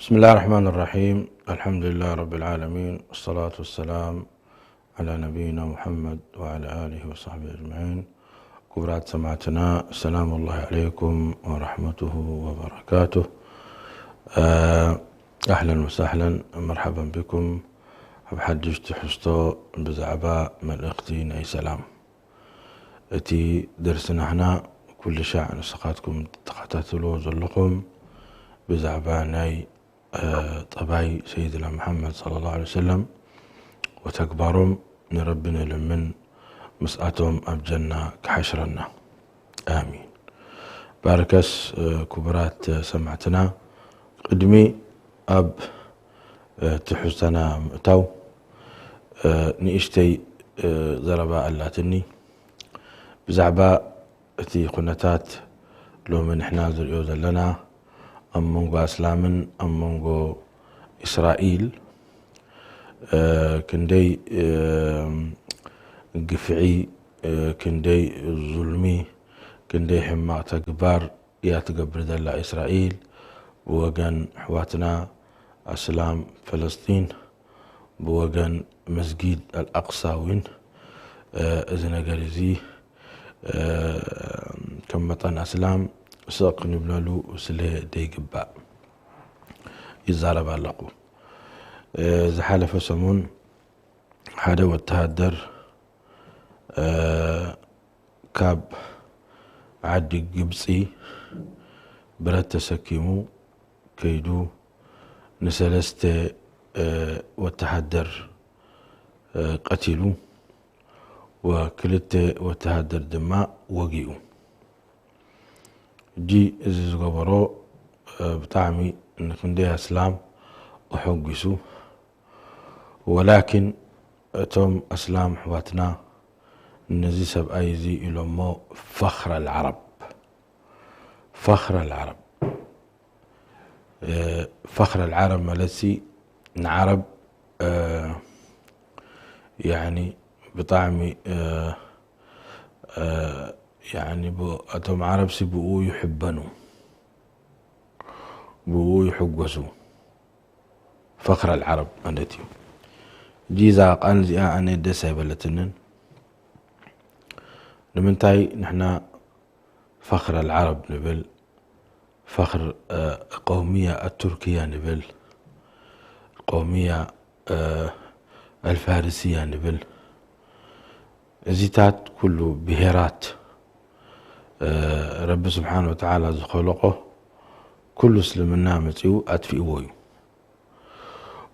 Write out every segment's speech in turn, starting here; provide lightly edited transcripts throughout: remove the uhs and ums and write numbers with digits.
بسم الله الرحمن الرحيم. الحمد لله رب العالمين، والصلاة والسلام على نبينا محمد وعلى آله وصحبه أجمعين. كبرات سماعتنا، السلام الله عليكم ورحمته وبركاته. أهلا وسهلا، مرحبا بكم. بحدش تحستو بزعباء من اختين أي سلام. اتي درسنا هنا كل شاء نسقاتكم تقاتلوا زلكم بزعباني طبعي سيدنا محمد صلى الله عليه وسلم وتكبرهم نربنا لمن مسأتهم أبجنا كحشرنا آمين. باركس كبرات سمعتنا قدمي أب تحسنا مأتو نئشتي ضرباء اللاتني بزعباء تي قنتات لو من احنا زريوز لنا أم منغو أسلامن أم منغو إسرائيل كندي قفعي كندي ظلمي كندي حماق تكبار ياتقبر دلا إسرائيل بوغن حواتنا أسلام فلسطين بوغن مسجد الأقصى وين إذن قريزي كمتان أسلام ساق نبلالو سله ديقبا يزارب علقو زحالة فسمون حدا والتهدر كاب عدي قبسي برات تسكيمو كيدو نسلست والتهدر قتلو وكلت والتهدر دماء وقيو جي إزيز قبرو بطعمي إنك نديها إسلام وحقسو، ولكن توم أسلام حواتنا نزي سب أيزي إلومو فخر العرب. فخر العرب فخر العرب مالسي نعرب يعني بطعمي يعني أتم عرب سبقوا يحبنوا بقوا يحقسوا. فخر العرب أنتيو جيزا قال زي أنا دسا بلتنن لمنتاي نحنا فخر العرب نبل فخر قومية التركية نبل القومية الفارسية نبل زيتات كله بهيرات رب سبحانه وتعالى خلقه كل سلمنا متيو أتفئوي،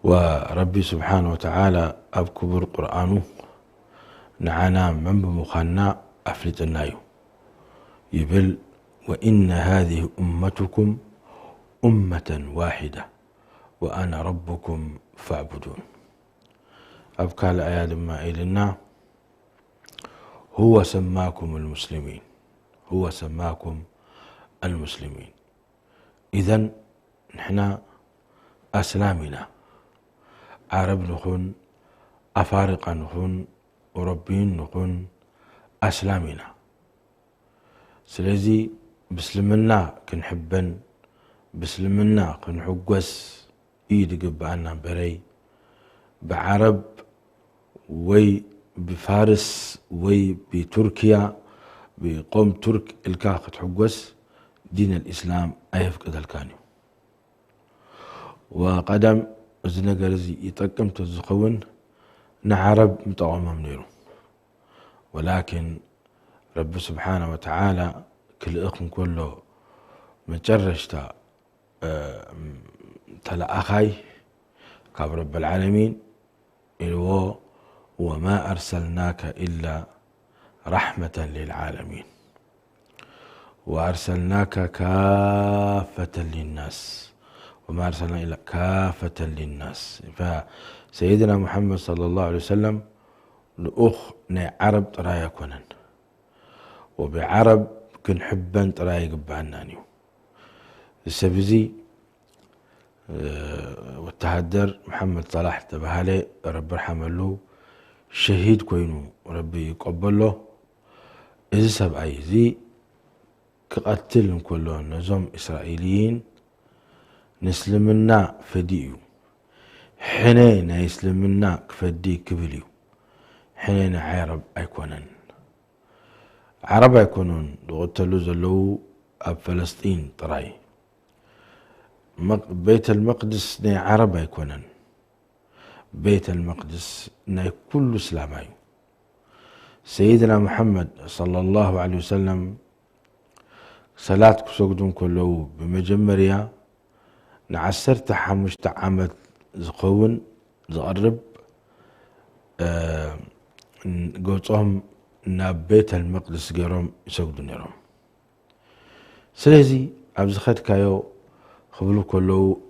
وربي سبحانه وتعالى أبكبر قرآنه نعانا من بمخانا أفلتنايو يبل وإن هذه أمتكم أمة واحدة وأنا ربكم فاعبدون. أبكى الآيات ما إلنا هو سماكم المسلمين، هو سماكم المسلمين. إذن نحنا أسلامنا عرب نخون أفارقة نخون أوروبيين نخون أسلامنا سلازي بسلمنا كنحبن بسلمنا كنحقوس إيد قبعنا بري بعرب وي بفارس وي بتركيا بقوم ترك الكاخ تحقوس دين الإسلام أيفقد الكانيو وقدم إذن قرزي يتقم تزخون نعرب متقوم منيرو، ولكن رب سبحانه وتعالى كل إخن كله مجرشتا تلا أخي كاب رب العالمين إلو وما أرسلناك إلا رحمة للعالمين وأرسلناك كافة للناس وما أرسلنا إلا كافة للناس. فسيدنا محمد صلى الله عليه وسلم لأخ عرب ترايا كونن وبعرب كنحبن ترايا قبعنانيو السبزي والتهدر محمد صلاح تبهالي رب رحمه شهيد كوينو ربي يقبله إذا سبعي زي كقتلن كلهم نزوم إسرائيليين نسلمنا فديو حنين يسلمنا كفدي كبليو حنين عرب أيكونن عرب أيكونن دوغتلو زلو أب فلسطين تراي بيت المقدس ني عرب أيكونن بيت المقدس ني كل سلاماي سيدنا محمد صلى الله عليه وسلم صلاة كسوقدون كله بمجمريا نعسرت حمشت عمت زخون زقرب قوتهم ناب بيت المقدس قيروم يسوقدون يروم سلازي أبزخت كايو خبلو كله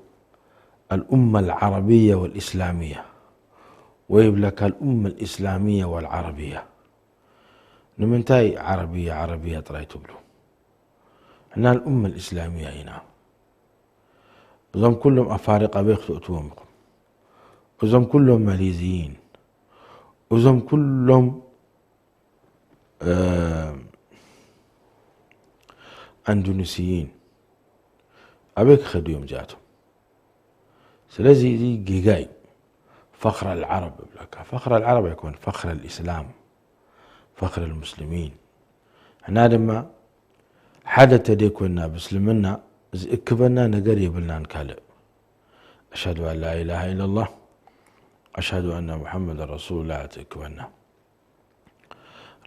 الأمة العربية والإسلامية ويبلك الأمة الإسلامية والعربية نمنتاي عربية ترايتو بلو هنا الأمة الإسلامية هنا وزم كلهم أفارقة بيختؤتوهم وزم كلهم ماليزيين وزم كلهم أندونيسيين أبيك خدوهم جاتهم سلازي دي جيجاي فخر العرب بلك فخر العرب يكون فخر الإسلام فخر المسلمين هنا لما حدث ديكونا بسلمنا اكبرنا نقر يبلنا نكالئ أشهد أن لا إله إلا الله أشهد أن محمد رسول الله تكبرنا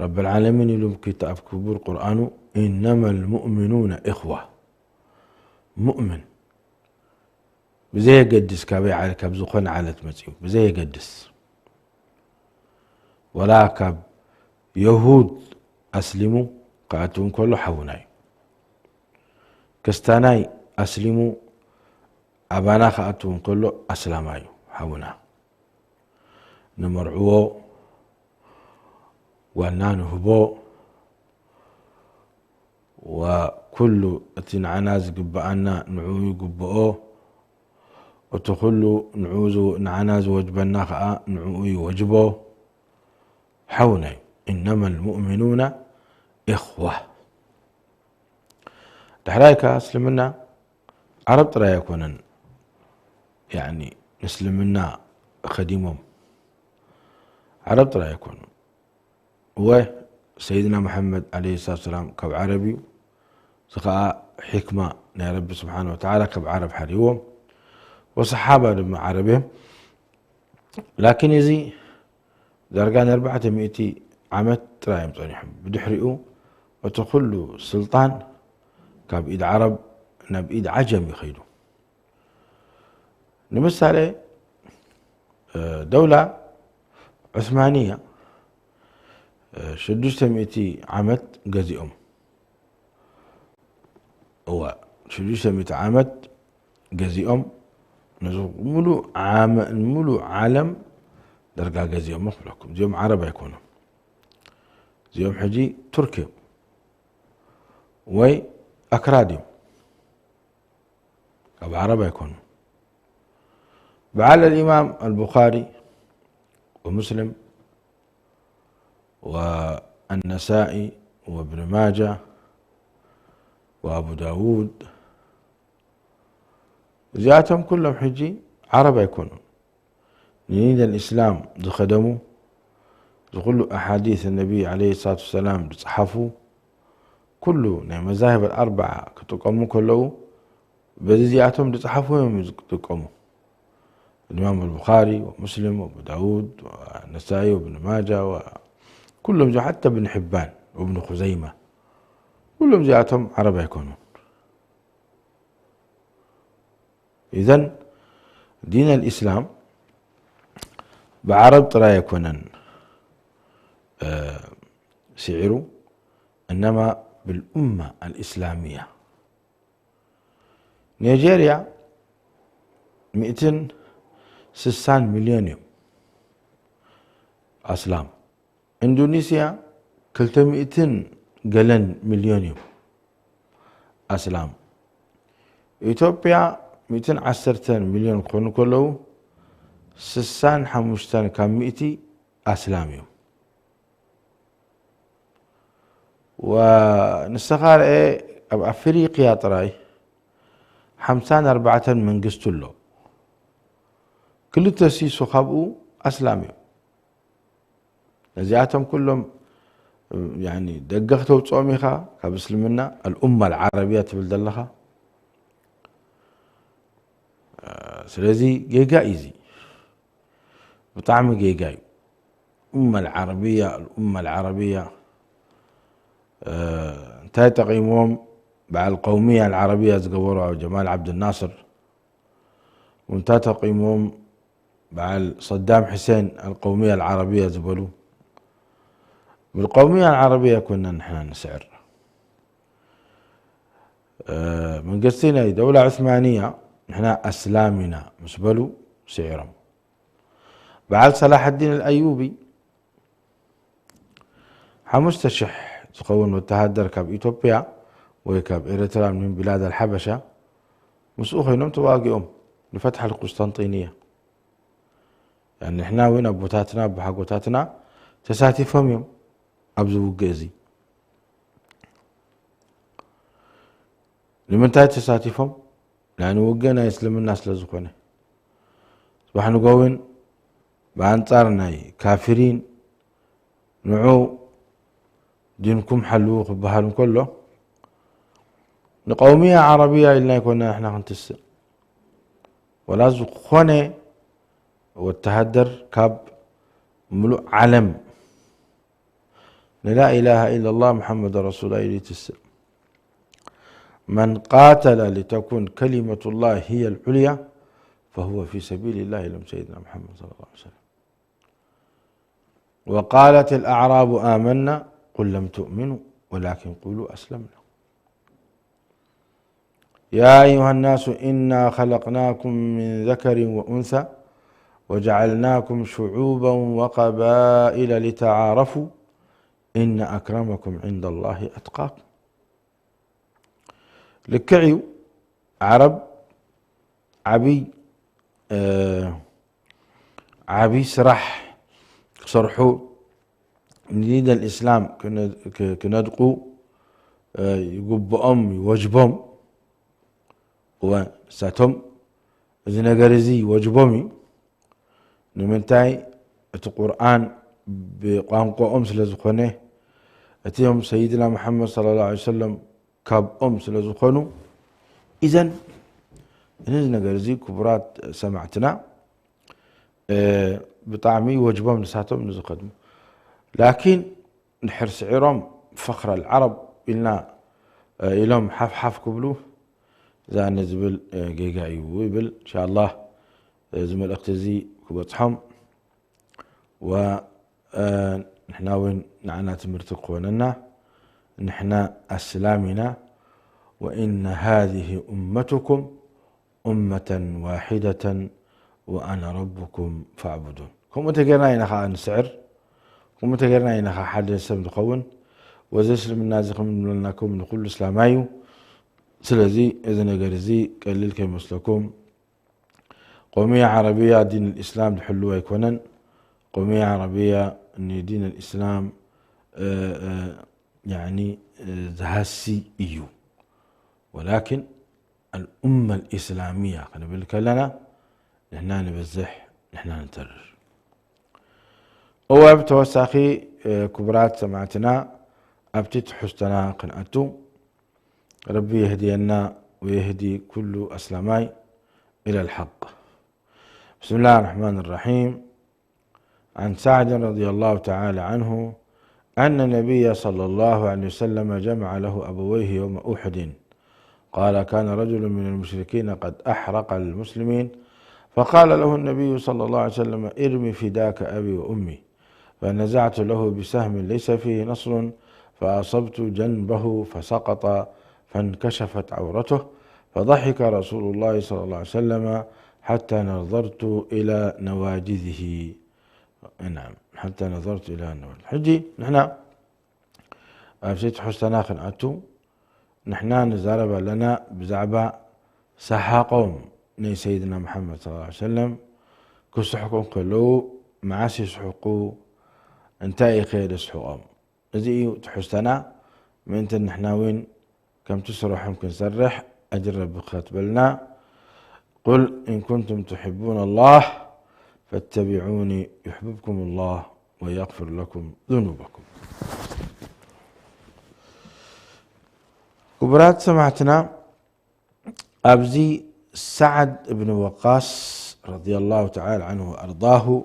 رب العالمين يلوم كتاب كبير قرآن إنما المؤمنون إخوة مؤمن بزي قدس كابي على كبزخون على تمسيو بزي قدس ولا كاب يهود أسلموا قاتون كله حوناي كستاناي أسلموا أبانا خاتون كله أسلاماي حونا نمرعوه ونانهبو وكل اتنعناز قبعنا نعوي قبعوه وتخلو نعوزو نعناز وجبنا خاء نعوي وجبو حوناي إنما المؤمنون إخوة دحرايك أسلمنا عرب ترى يكونن يعني نسلمنا خديمهم عرب ترى يكونن وسيدنا محمد عليه الصلاة والسلام كب عربي سقاء حكمة يا رب سبحانه وتعالى كب عرب حريوم وصحابة لما عربهم لكن يزي درجان 400 عمت ترايم صنيحهم بدحرقوا وتخلوا السلطان كاب إيد عرب نب إيد عجم يخيلوا نمس عليه دولة عثمانية شدوش تميتي عمت قزيهم هو شدوش تميتي عمت قزيهم نزو ملو عالم درجة قزيهم مخلوكم زيهم عرب يكونوا زيهم حجي تركي وي أكرادهم أبو عرب يكونوا بعد الإمام البخاري ومسلم والنسائي وابن ماجه وأبو داود زياتهم كلهم حجي عرب يكونوا نريد الإسلام خدموا كل أحاديث النبي عليه الصلاة والسلام تصحفوا كله مذاهب الأربعة كتقوموا كله بزياتهم تصحفوا يوم تقوموا الإمام البخاري ومسلم وأبو داود والنسائي وابن ماجه وكلهم حتى ابن حبان وابن خزيمة كلهم زياتهم عرب يكونون إذن دين الإسلام بعرب ترى يكونن سعره إنما بالأمة الإسلامية نيجيريا 260 مليون أسلام إندونيسيا 300 قلن مليون أسلام إثيوبيا 210 مليون كون كله 65 كمئتي أسلامي ونستخار أفريقيا تراي 54 من قستو له كل تسيسو خابو أسلامي نزياتهم كلهم يعني دقختو تصوميخا كبسلمنا الأمة العربية تبلدلها سلازي جيجايزي بطعم جيجاي الأمة العربية انتهى تقييمهم مع القومية العربية زقوروا جمال عبد الناصر وانتهى تقييمهم مع صدام حسين القومية العربية زبلوا بالقومية العربية كنا نحن نسعر من قصينا دولة عثمانية نحن أسلامنا مسبلوا سعرهم بعد صلاح الدين الأيوبي حمستشح تقول وتهدر كاب إثيوبيا وكاب إريتريا من بلاد الحبشة مسؤوخي نم تواقيهم لفتح القسطنطينية يعني احنا وين أبوتاتنا بحقوتاتنا تساتفهم يوم أبزو قيزي لمن تاي تساتفهم لأنه وقنا يسلم الناس لزقونه صباح نقوين بأنصارنا كافرين نعو دينكم حلوه بهالم كله نقومية عربية إلا يكون احنا خنتس ولا زقونه والتهدر كاب ملو علم لا إله إلا الله محمد رسول الله تسر من قاتل لتكون كلمة الله هي العليا فهو في سبيل الله لم سيدنا محمد صلى الله عليه وسلم وقالت الأعراب آمنا قل لم تؤمنوا ولكن قولوا أسلمنا يا أيها الناس إنا خلقناكم من ذكر وأنثى وجعلناكم شعوبا وقبائل لتعارفوا إن أكرمكم عند الله أتقاكم لكعيو عرب عبي سرح صرحوا نريد الإسلام كندقوا يقبهم يوجبهم وساتهم إذا نقرزي وجبومي نمنتاي القرآن بقانقو أمس لزخونه أتيهم سيدنا محمد صلى الله عليه وسلم كاب أمس لزخونه إذن إذا نقرزي كبرات سمعتنا بطعمي وجبهم نساتهم نزقدم لكن نحرس عرام فخر العرب إلنا إلهم حف قبلوه زي نزبل جيجاي ويبل إن شاء الله زمل اختزي كبطحم و نحنا وين نعنا تمرتق وننا نحنا أسلامنا وإن هذه أمتكم أمة واحدة وأنا ربكم فاعبدون كم تقرنا ينخا نسعر كم تقرنا ينخا حد يسلم تقون وزيسلم النازق من لناكم نقول إسلامايو سلزي إذن قرزي قليل كمسلكم قومية عربية دين الإسلام تحلوها يكونن قومية عربية أن دين الإسلام يعني ذهسي إيو ولكن الأمة الإسلامية خلينا بالكلنا نحنا نبزح نحنا نترر أو بتوساخي كبرات سمعتنا أبتت حستنا قنأتو ربي يهدينا ويهدي كل أسلامي إلى الحق بسم الله الرحمن الرحيم عن سعد رضي الله تعالى عنه أن النبي صلى الله عليه وسلم جمع له أبويه يوم أحد قال كان رجل من المشركين قد أحرق المسلمين فقال له النبي صلى الله عليه وسلم ارمي فداك أبي وأمي فنزعت له بسهم ليس فيه نصر فأصبت جنبه فسقط فانكشفت عورته فضحك رسول الله صلى الله عليه وسلم حتى نظرت إلى نواجذه نعم حتى نظرت إلى النواجذ حجي نحن أفسيت حسنا خنأتو نحن نزارب لنا بزعبا سحاقهم ني سيدنا محمد صلى الله عليه وسلم كسحقون قلو معاسي سحقو انتاي خير سحقهم زي تحسنا من نحن وين كم تسرح ممكن سرح أجر بختبلنا قل إن كنتم تحبون الله فاتبعوني يحببكم الله ويغفر لكم ذنوبكم. كبرات سمعتنا أبزي سعد بن وقاص رضي الله تعالى عنه وأرضاه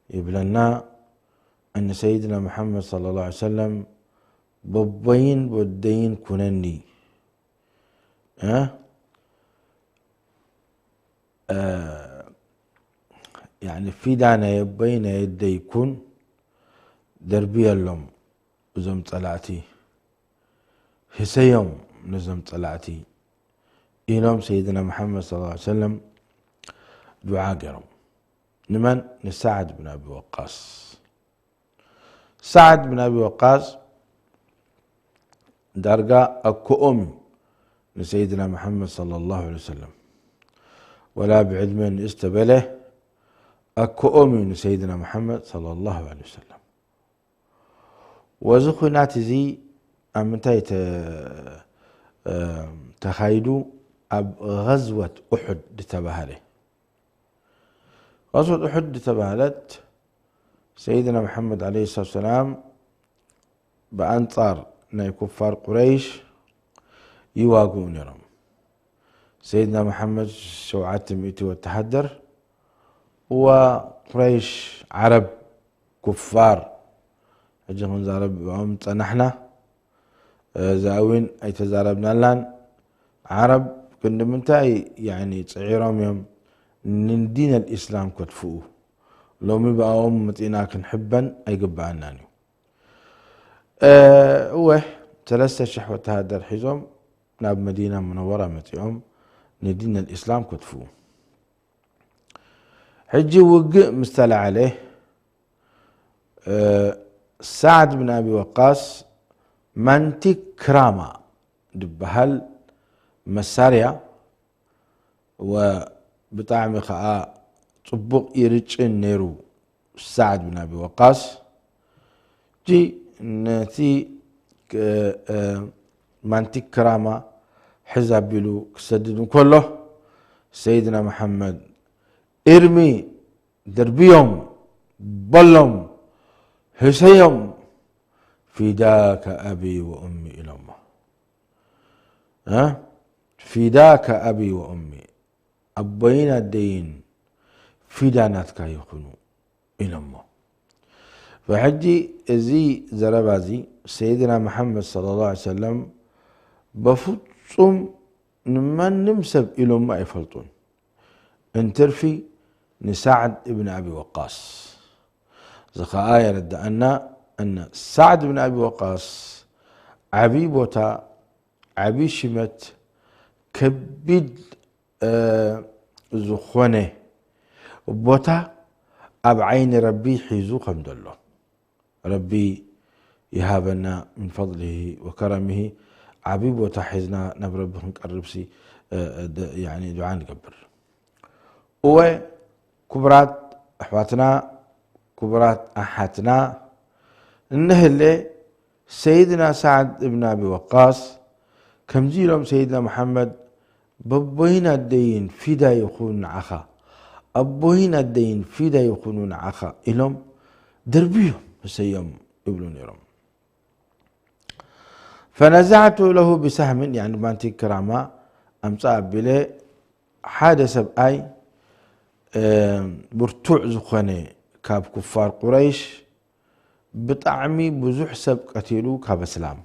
يبلنا أن سيدنا محمد صلى الله عليه وسلم ببين بدين كنني يعني في دانا يبين يدي يكون دربي اللهم زم طلعتي هسيوم نزم طلعتي إلهم سيدنا محمد صلى الله عليه وسلم دعاء قرم نمن نسعد بن أبي وقاص. سعد بن أبي وقاص درجة أكو أمي لسيدنا محمد صلى الله عليه وسلم ولا بعلم استبله أكو أمي لسيدنا محمد صلى الله عليه وسلم. وزخنات زي أمتى تخيدوا أب غزوة أحد تبهله. غزوة أحد تبهلت سيدنا محمد عليه الصلاة والسلام بأنصار ناي كفار قريش يواقون يرم سيدنا محمد شوعات مئتي والتحدر وقريش عرب كفار اجهن زارب نحنا زاوين اي تزاربنا لان عرب كنا منتاي يعني صعيرهم يوم من دين الاسلام كتفوه لو مبقى متينا كنحبا اي قبعناني هو ثلاثة شحوة هذا الحزم ناب مدينة منورة متيهم ندين الإسلام كتفوه حجي وقع مستلع عليه سعد بن أبي وقاص منتي كرامة دبهل مساريا وبطعم خاء طبق يرجع نيرو سعد بن أبي وقاص جي نتي مانتي كرامة حزب بلو كسددون كله سيدنا محمد ارمي دربيهم بلهم هسيهم فداك أبي وأمي إلى الله فداك أبي وأمي أبينا الدين فداناتك يكونوا إلى الله. فحجي زي زربازي سيدنا محمد صلى الله عليه وسلم بفصم من نمسب إلى ما يفلطون انترفي نسعد ابن أبي وقاص زخا آية رد أن سعد بن أبي وقاص عبي بوتا عبي شمت كبد زخونه بوتا أب عين ربي حيزو خمد الله ربي يهابنا من فضله وكرمه عبيب وتحزنا نبربهم قربسي يعني دعاء نقبر وكبرات أحواتنا كبرات أحاتنا النهلة سيدنا سعد بن أبي وقاص كم جيلهم سيدنا محمد ببوهنا الدين فدا يخون عخا أبوهنا الدين فدا يخونون عخا إلهم دربيهم سيم يبلون يرم. فنزعت له بسهم يعني مانتي كرامة أمسا بلي حادث بأي برتوع زخاني كاب كفار قريش بطعمي بزح سب قتلو كاب اسلام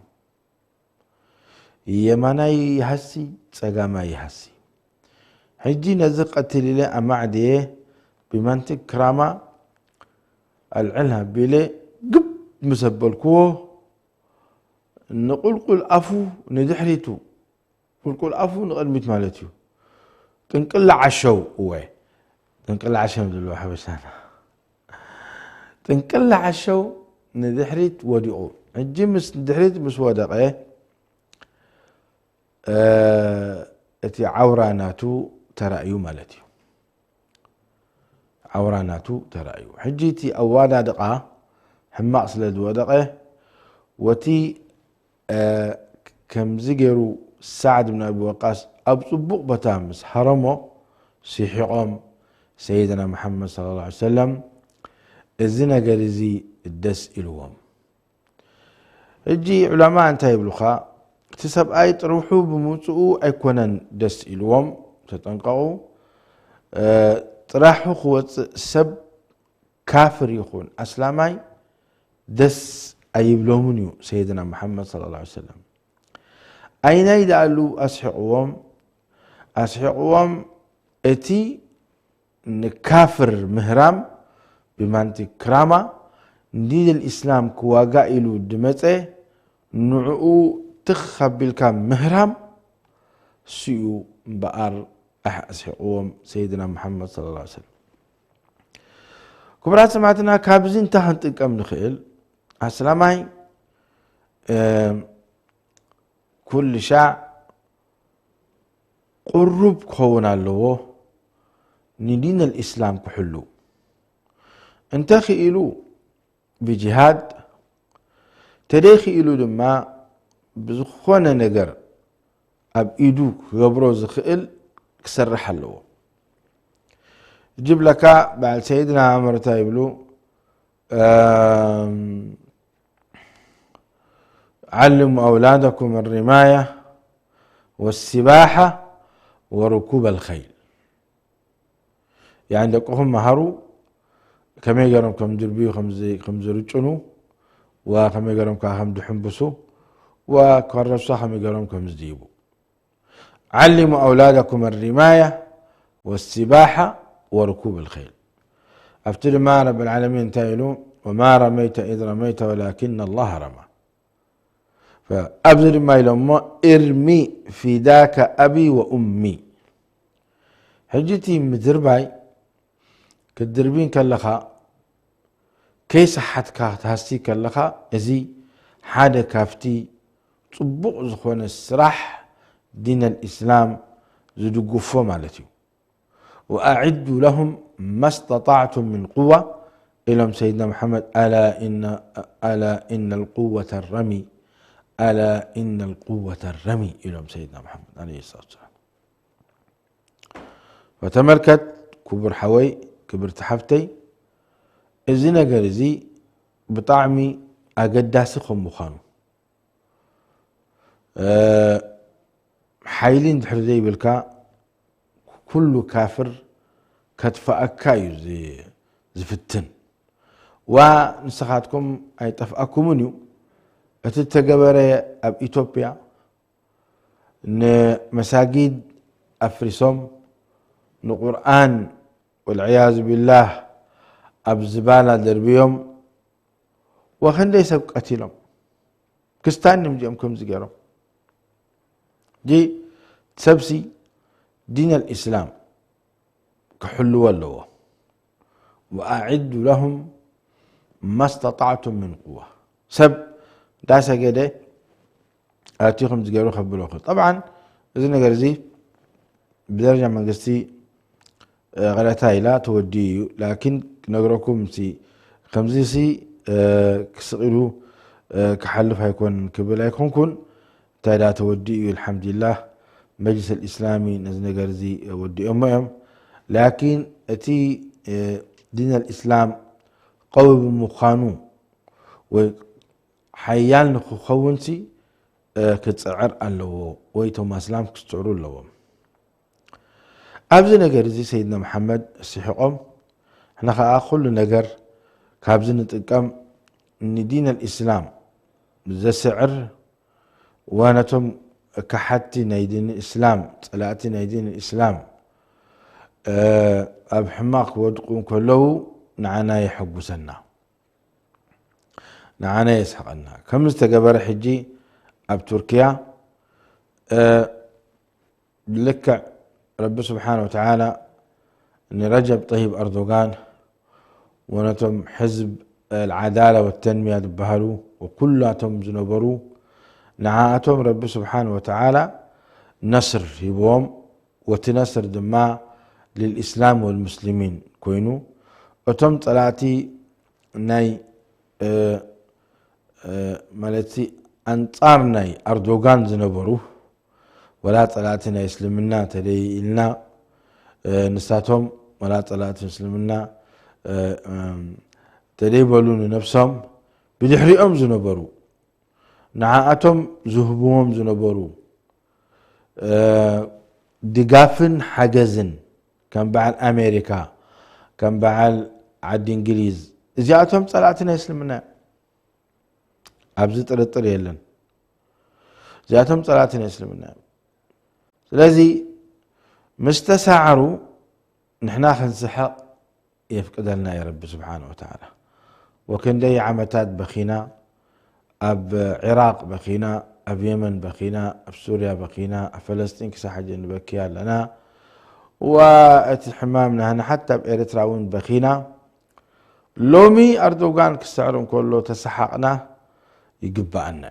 يمناي يحسي صقاما يحسي حجي نزق قتل لي أمعديه بمانتي كرامة العلها بلي قب مسبلكوه نقول أفو ندحريتو قل أفو نقلمت مالتيو تنقل عشو هو تنقل عشو دلو حبسانا تنقل عشو ندحريت وديعو هجي مس ندحريت مس ودق اتي عوراناتو ترأيو مالتيو عوراناتو ترأيو حجيتي أوانا دقا حماق سلد ودقه وتي كم زجرو سعد بن أبي وقاص أبصبق بتامس حرمه سيحقهم سيدنا محمد صلى الله عليه وسلم الزنا قرزي الدس إلوهم الجي علماء انتهي بلخاء تسب آية روحو بموتو أيكونا دس إلوهم تتنقعوا طرحو خوات سب كافر يخون أسلامي دس أيب لهمنيو سيدنا محمد صلى الله عليه وسلم أين يدعلو أسحقوهم اتي نكافر مهرام بمانتي كرامة نديد الإسلام كواقا إلو دمتي نعو تخبل كام مهرام سيو بقار أسحقوهم سيدنا محمد صلى الله عليه وسلم كبرات سمعتنا كابزين تحت كم نخيل السلامي كل شاع قرب كونا له ندين الإسلام كحلو انتخي إلو بجهاد تاريخي إلو دما بزخوانا نقر أب إيدو غبرو زخيل كسرح له جيب لك بعد سيدنا عمر تايبلو علموا أولادكم الرماية والسباحة وركوب الخيل يعني دقهم مهروا كما يقرم كم دربيو خمزة رجنو وكما يقرم كهم دحنبسو وكرسوا كما يقرم كم زديبو علموا أولادكم الرماية والسباحة وركوب الخيل أفتر ما رب العالمين تايلو وما رميت إذ رميت ولكن الله رمى فأبذر ما يلوم ارمي فداك أبي وأمي حجتي مدرباي كدربين كلخا كيس حد كهتهستي كلخا ازي حدا كافتي صبق زخون السراح دين الإسلام زدقفو مالتي وأعدوا لهم ما استطعتم من قوة إلهم سيدنا محمد ألا إن القوة الرمي ألا إن القوة الرمي إلهم سيدنا محمد عليه الصلاة والسلام فتمركت كبر حوي كبر تحفتي الزنا قرزي بطعمي أقداسخهم مخانو حايلين دحرزي بالكا كل كافر كتفأكايو زي فتن ونسخاتكم أي تفأكمونيو اتتقبري اب إثيوبيا مساجد افرسوم نقرآن والعياذ بالله اب زبالة دربيهم وخن ليس قتيلهم كستان نمجيهم كم زقارهم جي تسبسي دين الإسلام كحلو واللوه وأعد لهم ما استطعتم من قوة سب داسا كده اتيكم تقالوا خبلوخ طبعا اذن قرزي بدرجة من قصتي غلطاي لا توديو لكن نقرأكم سي خمزي سي كسقلو كحلف هيكون كبلا يكون كن تايدا توديو الحمد لله مجلس الإسلامي نزن قرزي ودي أمهم لكن اتي دين الإسلام قوي بمخانو حيال نخو خونسي كتسعر اللو ويتو مسلام كتسعروا اللو أبزي نقر زي سيدنا محمد السيحقم احنا كل نقر كابزي نتقام ان دين الإسلام زي سعر وانتم كحتي نايدين الإسلام تلاتي نايدين الإسلام أب حماق ودقون كله نعنا يحقو سنة نعنا يسحقنا كم استقبر حجي اب تركيا لك رب سبحانه وتعالى ان رجب طيب اردوغان ونتم حزب العدالة والتنمية دبهلو وكلاتهم زنبرو نعاتهم رب سبحانه وتعالى نصر يبوم وتنصر دماء للإسلام والمسلمين كوينو وتم طلعتي ناي مالتي أنصار ناي أردوغان زنبرو ولا طلعتنا يسلمنا تدي إلنا نساتهم ولا طلعت يسلمنا تدي بلون نفسهم بدحريهم زنبروا نعاتهم زهبوهم زنبروا دقافن حجزن كان بعد أمريكا كان بعد عد إنجليز زياتهم طلعتنا يسلمنا أبزت رطر يلن زياتهم طلعتنا يسلمنا لذي مستسعروا نحنا خنسحق يفقد لنا يا رب سبحانه وتعالى وكن دي عمتات بخينا أب عراق بخينا أب يمن بخينا أب سوريا بخينا أب فلسطين كساحة نبكيها لنا واتحمامنا هنا حتى بإريتراوين بخينا لومي أردوغان كسعرهم كله تسحقنا يقبأنا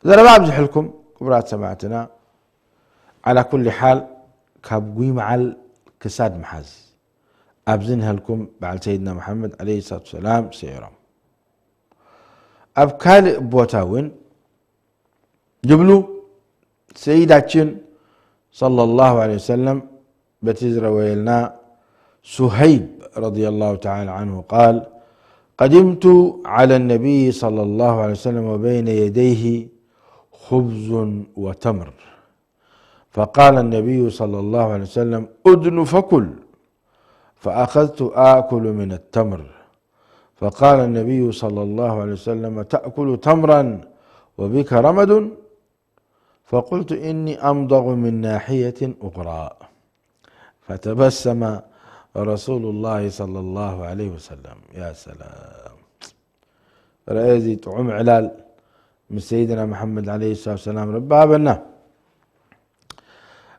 إذا ما أمزح لكم كبرات سمعتنا على كل حال كابقوي مع الكساد محاز أبزنها لكم بعد سيدنا محمد عليه الصلاة والسلام سيرام أبكال بوتاوين جبلو سيداتشن صلى الله عليه وسلم بتزر ويلنا سهيب رضي الله تعالى عنه قال قدمت على النبي صلى الله عليه وسلم وبين يديه خبز وتمر فقال النبي صلى الله عليه وسلم أدن فكل فأخذت آكل من التمر فقال النبي صلى الله عليه وسلم تأكل تمرا وبك رمد فقلت إني أمضغ من ناحية أخرى فتبسم رسول الله صلى الله عليه وسلم يا سلام رأيزي طعم علال من سيدنا محمد عليه الصلاة والسلام ربابنا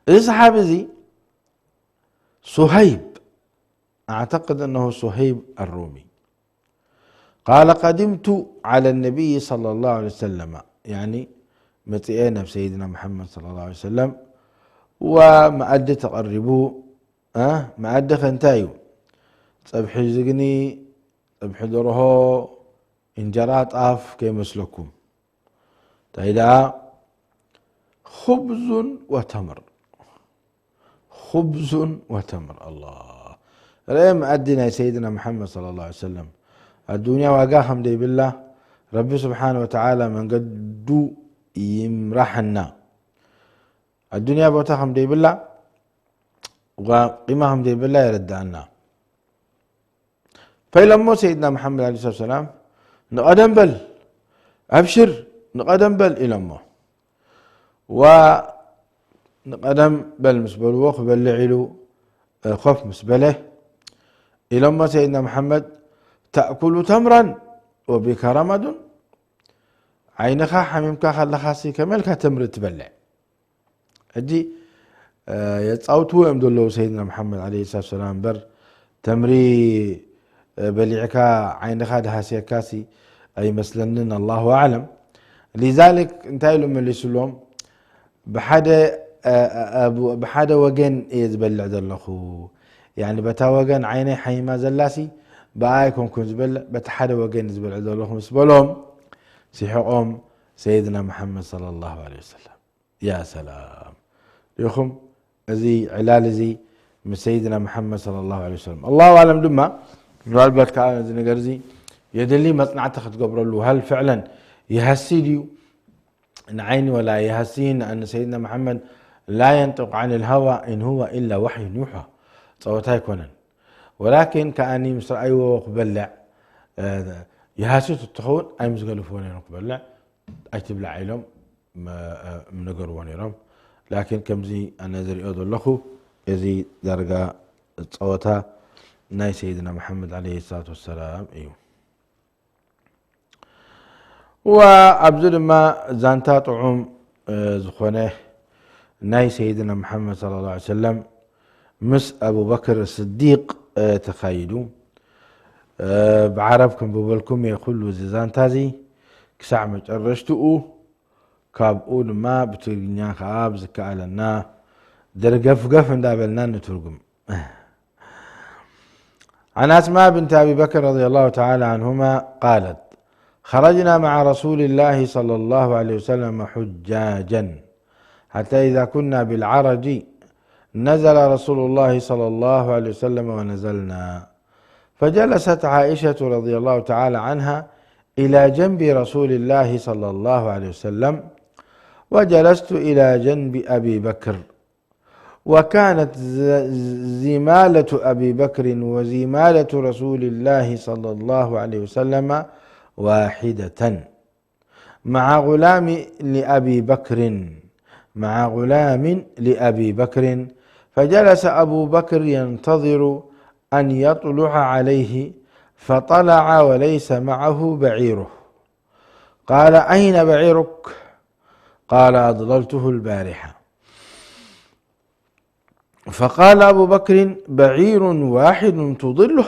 الصحابي زي صهيب أعتقد أنه صهيب الرومي قال قدمت على النبي صلى الله عليه وسلم يعني متئنا بسيدنا محمد صلى الله عليه وسلم ومأدة تقربوا مأدة خنتايو صبح زقني صبح درهو انجرات آف كي مسلكم تايدا خبز وتمر خبز وتمر الله رأي مأدنا سيدنا محمد صلى الله عليه وسلم الدنيا واقاهم دي بالله ربي سبحانه وتعالى من قدو يمرحنا الدنيا بوتاهم دي بالله وقيمهم دي بالله يرد عنا فيلمو سيدنا محمد عليه الصلاة والسلام نقدم بل أبشر نقدم بل إلمو ونقدم بل مسبل وخ بل علو خف مسبله إلمو سيدنا محمد تأكل تمرا وبك رمد عينك حميمك خلخاسي كمالك تمر تبلع هدي يتصاوتو امدلو سيدنا محمد عليه الصلاة والسلام بر تمري بلعك عينك دهاسي كاسي أي مسلنن الله أعلم لذلك انتهي لهم اللي سلوم بحدا وجن يزبلع دلخو يعني بتا وجن عيني حيما زلاسي بايكم كنت زبل بتحدا وجن يزبلع دلخو مسبلهم سيحقهم سيدنا محمد صلى الله عليه وسلم يا سلام يخم زي علال زي من سيدنا محمد صلى الله عليه وسلم الله أعلم دما نوالبت كأنا زي نقرزي يدلي مصنعته تقبر له هل فعلا يهسيديو ان عيني ولا يهسين ان سيدنا محمد لا ينطق عن الهوى ان هو الا وحي يوحى صوتها يكونن ولكن كاني مصر ايوه قبلع يهاسيت التخون اي مسقلوا فوني قبلع اي تبلع علم من نقرون يرم لكن كمزي انا زري اودو لخو يزي درجه صوتها ناي سيدنا محمد عليه الصلاه والسلام ايوه وعبد ما زانتا طعوم زخونه ناي سيدنا محمد صلى الله عليه وسلم مس ابو بكر الصديق تخيلوا بعرفكم ببلكم يقول زانتا زي كسع مجرشتو كابون ما بترجنيا خاب زكالنا درقف قف ندابلنا نترجم عن اسماء بنت ابي بكر رضي الله تعالى عنهما قالت خرجنا مع رسول الله صلى الله عليه وسلم حجاجا حتى إذا كنا بالعرج نزل رسول الله صلى الله عليه وسلم ونزلنا، فجلست عائشة رضي الله تعالى عنها إلى جنب رسول الله صلى الله عليه وسلم، وجلست إلى جنب أبي بكر، وكانت زمالة أبي بكر وزمالة رسول الله صلى الله عليه وسلم واحدة مع غلام لأبي بكر، فجلس أبو بكر ينتظر أن يطلع عليه، فطلع وليس معه بعيره. قال: أين بعيرك؟ قال: أضللته البارحة. فقال أبو بكر: بعير واحد تضله؟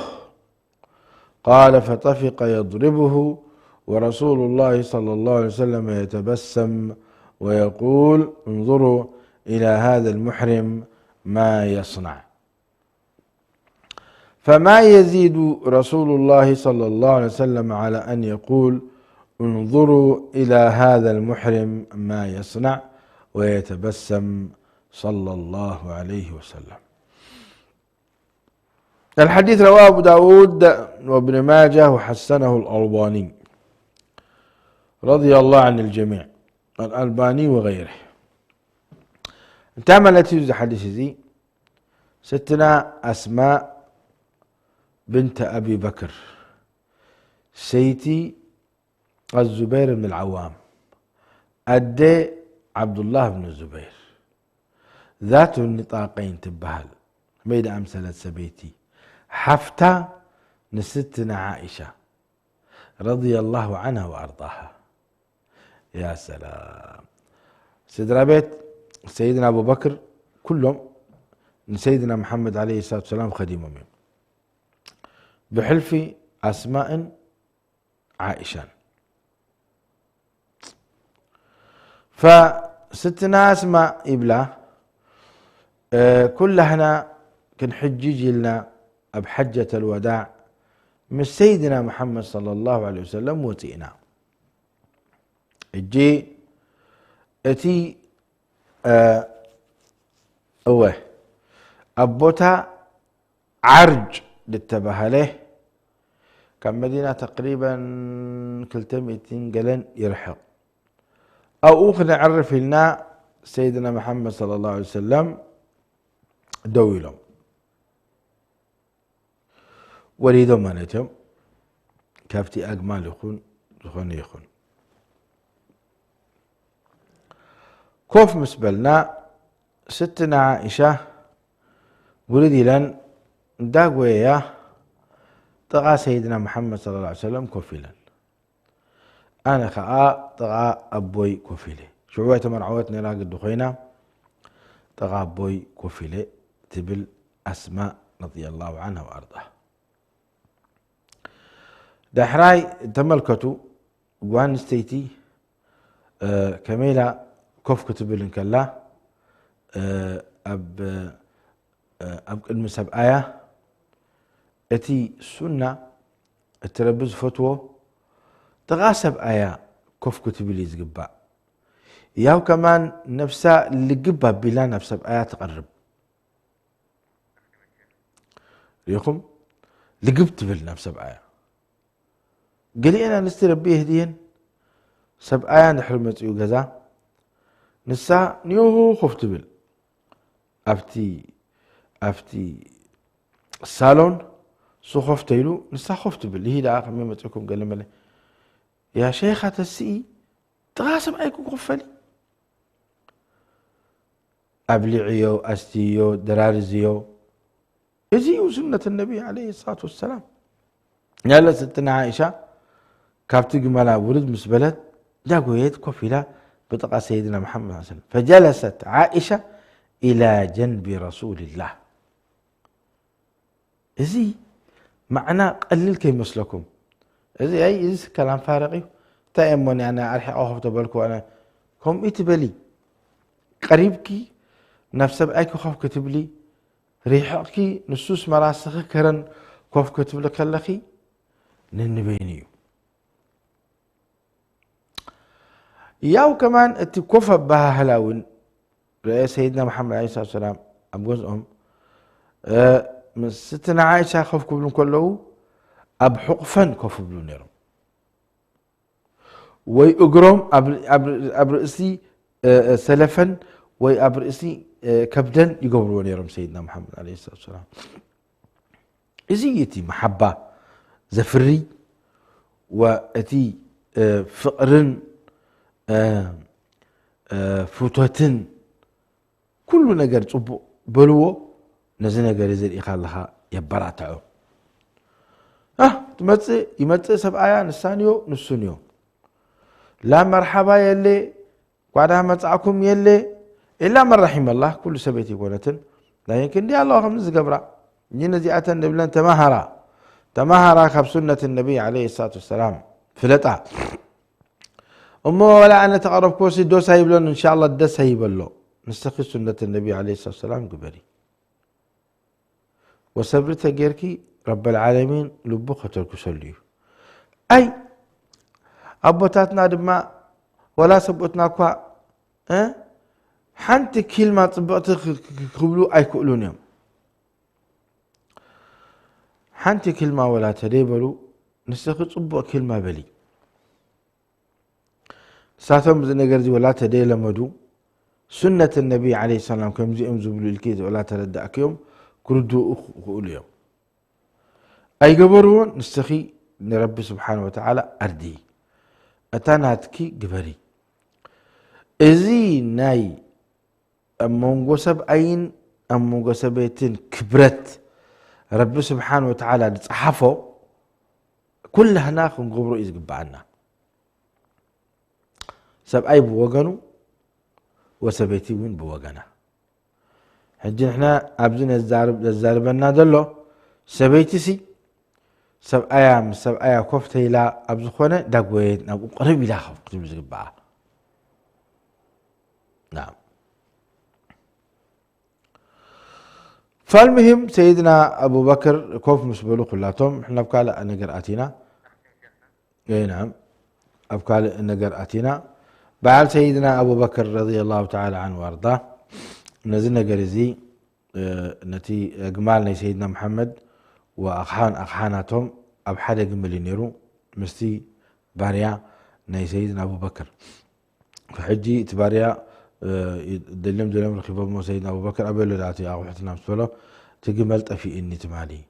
قال: فطفق يضربه ورسول الله صلى الله عليه وسلم يتبسم ويقول: انظروا إلى هذا المحرم ما يصنع. فما يزيد رسول الله صلى الله عليه وسلم على أن يقول: انظروا إلى هذا المحرم ما يصنع، ويتبسم صلى الله عليه وسلم. الحديث رواه أبو داود وابن ماجه وحسنه الألباني رضي الله عن الجميع، الألباني وغيره. تعملت في حديث ذي ستنا أسماء بنت أبي بكر سيتي الزبير بن العوام أدي عبد الله بن الزبير ذات النطاقين تبهل ميد أمثلة سبيتي حفتا نستنا عائشة رضي الله عنها وأرضاها. يا سلام. سيدنا بيت سيدنا أبو بكر كلهم من سيدنا محمد عليه الصلاة والسلام خديمهم بحلف أسماء عائشة. فستنا أسماء إبلا كلهنا كن حجيج لنا بحجة الوداع من سيدنا محمد صلى الله عليه وسلم وتئنا الجي اتي اوه ابوتا عرج للتبهله كان مدينة تقريبا كلتميتين قلن يرحق او اخذ نعرف لنا سيدنا محمد صلى الله عليه وسلم دويلهم وليدهم مانتهم كافتي اقمال يخون كوف مسبلنا ستنا عائشة ولدي لن داقوية طغى سيدنا محمد صلى الله عليه وسلم كوفيلا أنا خاء طغى أبوي كوفيلي شعوية مرعوتني راق الدخينة طغى أبوي كوفيلي تبل أسماء رضي الله عنها وأرضاها. دحراي تملكتو وان ستيتي كميلة كوف كتبلن كلا أب المساب آية اتي سنة التربز فتوى تغاسب آية كوف كتبلي زقبا ياو كمان نفسها اللي قبا بلا نفسها بآية تقرب ليكم لقبت بالنفسها بآية قالي أنا نستربيه هدين سب آية نحرمت يوغزا نسا نيوهو خفت بل أفتي الصالون سو خفتيلو نسا خفت بل هي دا ميمتكم قال لي يا شيخة السي تغاسب أيكو خفلي أبلعيو أستيو درارزيو يزيو سنة النبي عليه الصلاة والسلام. يلا ستنا عائشة كابتي قمالا ولد مسبلت جاكو يد كفلا بطقة سيدنا محمد صلى الله عليه وسلم فجلست عائشة إلى جنب رسول الله. إزي معنى قلل كي مسلكم إزي أي إزي كلام فارغي تأمني أنا أرحي أوهب تبالكو أنا كم إتبالي قريبكي نفس بأيكو خوف كتبلي ريحكي نصوص مراسخ كرن خوف كتبلك اللخي ننبينيو ياو كمان اتكوفة بها هلاون رأي سيدنا محمد عليه الصلاة والسلام أبوزهم من ستنا عائشة خوف كبلون كله أب حقفا كوف بلون يرم وي أجرم أب رئيسي سلفا وي أب رئيسي كبدا يقبلون يرم سيدنا محمد عليه الصلاة والسلام إزيتي محبة زفري وأتي فقرن فتوتن كل نجار صبو بلوه نزل نجار زي إخالها يبراتعو يمتى سبعة نسانيو نسونيو لا مرحبا يلي قعدها متعكم يلي إلا من رحم الله كل سبيتي قولتن لا يمكن دي الله خمس قبرا ينزي نبلن تمهرا خب سنة النبي عليه الصلاة والسلام فلتا أمه ولا أنا تقرب كوسي دوس هيبلون إن شاء الله الدس هيبلو نستخي سنة النبي عليه الصلاة والسلام قبري وصبرتها جيركي رب العالمين لبوخة الكسليو أي أبوتاتنا دما ولا سبوتنا كوا حنت كلمة طبقت قبلو أي كؤلون يوم حنت كلمة ولا تريبلو نستخي طبق كلمة بلي ساتهم زنجرزي ولا تدي لمدو سنة النبي عليه السلام كم زي أمزبلو الكيد ولا تردأك يوم كردو أقول يوم أي قبرون نستخي نربي سبحانه وتعالى أردي أتاناتكي قبري إزي ناي أمونغو سبعين أمونغو سبعتين كبرت ربي سبحانه وتعالى نتصحفه كل هناك نقبرو إذ قبعنا سبعي بوغنو وسبيتي وين بوغنا حجي احنا ابزن الزاربنا دلو سبيتي سي سبعي كفتي لا ابزخونه داغويت نابو قرب الى خفت بزغبا نعم فالمهم سيدنا ابو بكر كوف مسبلو كلاتهم احنا بكال نجر اتينا اي نعم ابكال نجر اتينا بعد سيدنا أبو بكر رضي الله تعالى عنه وارضاه نزلنا جرزي نتي جمالنا سيدنا محمد وأخحاناتهم أبحد جمل نيرو مستي باريا ناي سيدنا أبو بكر فحجي تباريا دلم رخيبه مو سيدنا أبو بكر أبي له دعتي أو حتى نام سوله تجمل طفي إني تمالي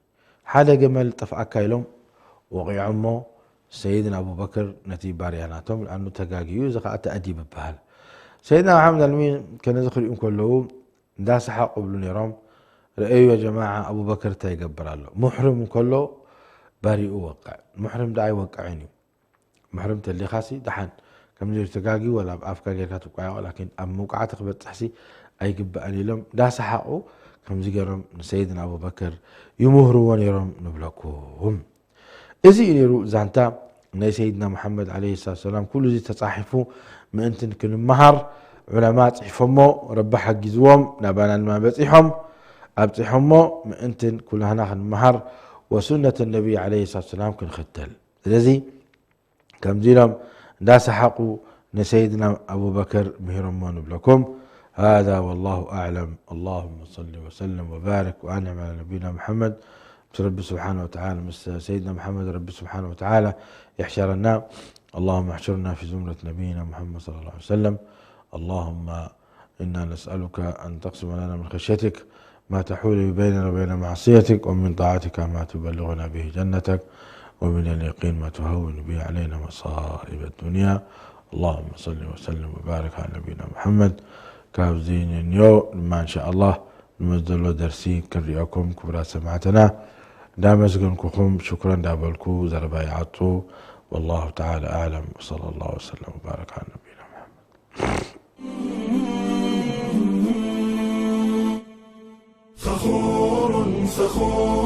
حدا جمل طف أكايلهم وقع عمه سيدنا أبو بكر نتي بارياناتهم لأنه تقاقيو زقاء تأديب بهال سيدنا محمد المين كان يذكر يوم كله دا سحق قبل نيرام رأيوا يا جماعة أبو بكر تيقبر له محرم كله باري وقع محرم داعي وقعيني محرم تلي خاسي دحن كم يجي تقاقي ولا بأفكار يكاتب ولكن أم موقعات قبل تحسي أي قب أني لهم دا سحقوا كم زيقرم سيدنا أبو بكر يمهروا ونيرام نبلكوهم إذا ينيرو زانتا ناي سيدنا محمد عليه الصلاة والسلام كل زي تصحفوا ما أنتن كن مهر علماء تصحفمو رب حق زوم نبانا ما بتصحهم أبتصحمو ما أنتن كل هنا مهر وسنة النبي عليه الصلاة والسلام كن ختل الذي كم زيلهم دا سحقوا سيدنا أبو بكر مهرمان بلكم هذا والله أعلم اللهم صل وسلم وبارك وأنعم على نبينا محمد رب سبحانه وتعالى سيدنا محمد رب سبحانه وتعالى يحشرنا اللهم احشرنا في زمرة نبينا محمد صلى الله عليه وسلم اللهم إنا نسألك أن تقسم لنا من خشيتك ما تحول بيننا وبين معصيتك ومن طاعتك ما تبلغنا به جنتك ومن اليقين ما تهون به علينا مصائب الدنيا اللهم صل وسلم وبارك على نبينا محمد كابزين نيو ما إن شاء الله نمزل درسي كرياكم كبرى سمعتنا دامزقنكم شكرا دابلكو زربايعاتو والله تعالى أعلم وصلى الله وسلم وبارك على